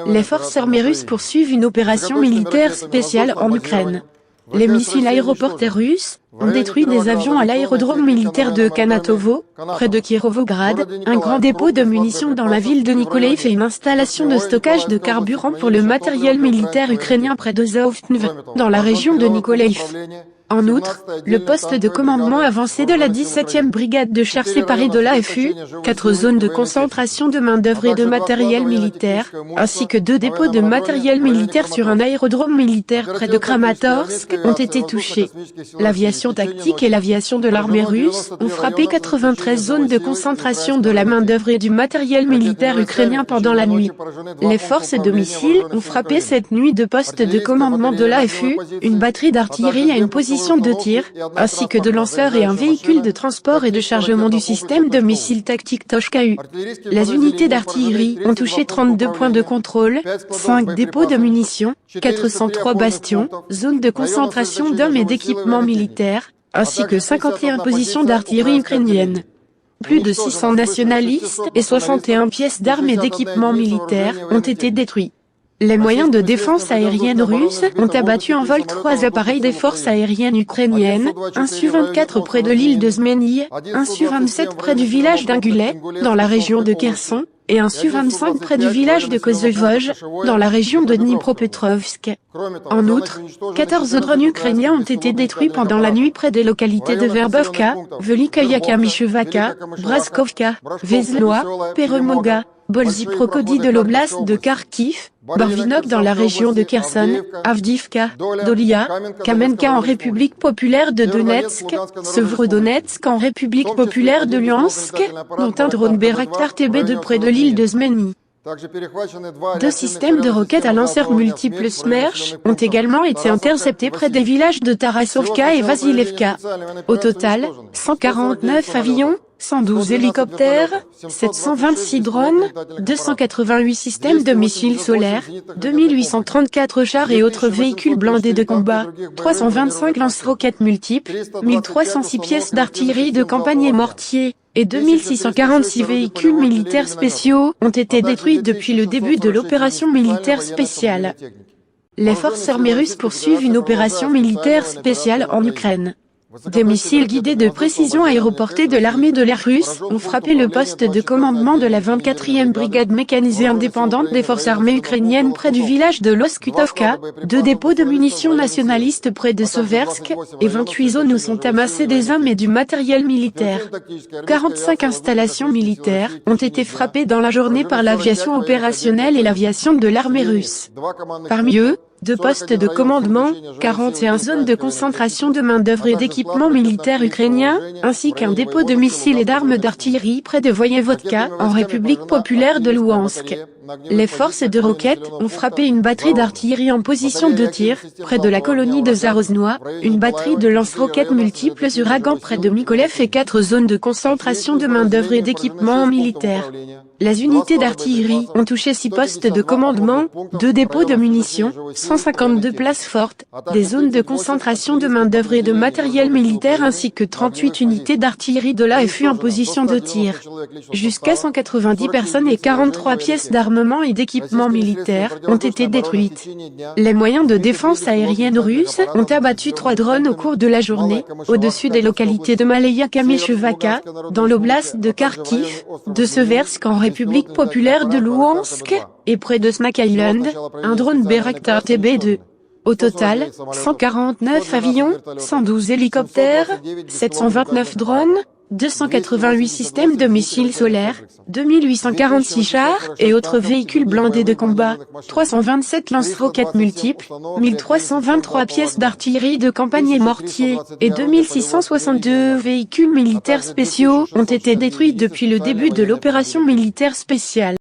Les forces armées russes poursuivent une opération militaire spéciale en Ukraine. Les missiles aéroportés russes ont détruit des avions à l'aérodrome militaire de Kanatovo, près de Kirovograd, un grand dépôt de munitions dans la ville de Nikolaïv et une installation de stockage de carburant pour le matériel militaire ukrainien près de Zaoftnev, dans la région de Nikolaïv. En outre, le poste de commandement avancé de la 17e brigade de chars séparés de l'AFU, 4 zones de concentration de main-d'œuvre et de matériel militaire, ainsi que 2 dépôts de matériel militaire sur un aérodrome militaire près de Kramatorsk ont été touchés. L'aviation tactique et l'aviation de l'armée russe ont frappé 93 zones de concentration de la main-d'œuvre et du matériel militaire ukrainien pendant la nuit. Les forces de missiles ont frappé cette nuit 2 postes de commandement de l'AFU, une batterie d'artillerie à une position de tir, ainsi que de lanceurs et un véhicule de transport et de chargement du système de missiles tactiques Toshka-U. Les unités d'artillerie ont touché 32 points de contrôle, 5 dépôts de munitions, 403 bastions, zones de concentration d'hommes et d'équipements militaires, ainsi que 51 positions d'artillerie ukrainienne. Plus de 600 nationalistes et 61 pièces d'armes et d'équipements militaires ont été détruits. Les moyens de défense aérienne russes ont abattu en vol 3 appareils des forces aériennes ukrainiennes, un Su-24 près de l'île de Zmeny, un Su-27 près du village d'Ingulet, dans la région de Kherson, et un Su-25 près du village de Kozlovoj, dans la région de Dnipropetrovsk. En outre, 14 drones ukrainiens ont été détruits pendant la nuit près des localités de Verbovka, Velykaya Kamyshevaka, Braskovka, Vezloa, Peremoga, Bolzi-Prokodi de l'oblast de Kharkiv, Barvinok dans la région de Kherson, Avdiivka, Dolia, Kamenka en République populaire de Donetsk, Severodonetsk en République populaire de Luhansk, dont un drone Bayraktar TB2 près de l'île de Zmeny. 2 systèmes de roquettes à lanceurs multiples Smerch ont également été interceptés près des villages de Tarasovka et Vasilevka. Au total, 149 avions, 112 hélicoptères, 726 drones, 288 systèmes de missiles solaires, 2834 chars et autres véhicules blindés de combat, 325 lance-roquettes multiples, 1306 pièces d'artillerie de campagne et mortiers, et 2646 véhicules militaires spéciaux ont été détruits depuis le début de l'opération militaire spéciale. Les forces armées russes poursuivent une opération militaire spéciale en Ukraine. Des missiles guidés de précision aéroportés de l'armée de l'air russe ont frappé le poste de commandement de la 24e brigade mécanisée indépendante des forces armées ukrainiennes près du village de Loskutovka, 2 dépôts de munitions nationalistes près de Soversk, et 28 zones où sont amassés des armes et du matériel militaire. 45 installations militaires ont été frappées dans la journée par l'aviation opérationnelle et l'aviation de l'armée russe. Parmi eux, 2 postes de commandement, 41 zones de concentration de main-d'œuvre et d'équipements militaires ukrainiens, ainsi qu'un dépôt de missiles et d'armes d'artillerie près de Voyevodka, en République populaire de Louhansk. Les forces de roquettes ont frappé une batterie d'artillerie en position de tir, près de la colonie de Zaroznoye, une batterie de lance-roquettes multiples sur Agan près de Mykolaiv et 4 zones de concentration de main-d'œuvre et d'équipements militaires. Les unités d'artillerie ont touché 6 postes de commandement, 2 dépôts de munitions, 152 places fortes, des zones de concentration de main-d'œuvre et de matériel militaire ainsi que 38 unités d'artillerie de l'AFU en position de tir. Jusqu'à 190 personnes et 43 pièces d'armement et d'équipements militaires ont été détruites. Les moyens de défense aérienne russes ont abattu 3 drones au cours de la journée, au-dessus des localités de Malaya Kamyshevaka, dans l'oblast de Kharkiv, de Seversk en République populaire de Louhansk, et près de Snake Island, un drone Bayraktar TB2. Au total, 149 avions, 112 hélicoptères, 729 drones, 288 systèmes de missiles solaires, 2846 chars et autres véhicules blindés de combat, 327 lance-roquettes multiples, 1323 pièces d'artillerie de campagne et mortiers, et 2662 véhicules militaires spéciaux ont été détruits depuis le début de l'opération militaire spéciale.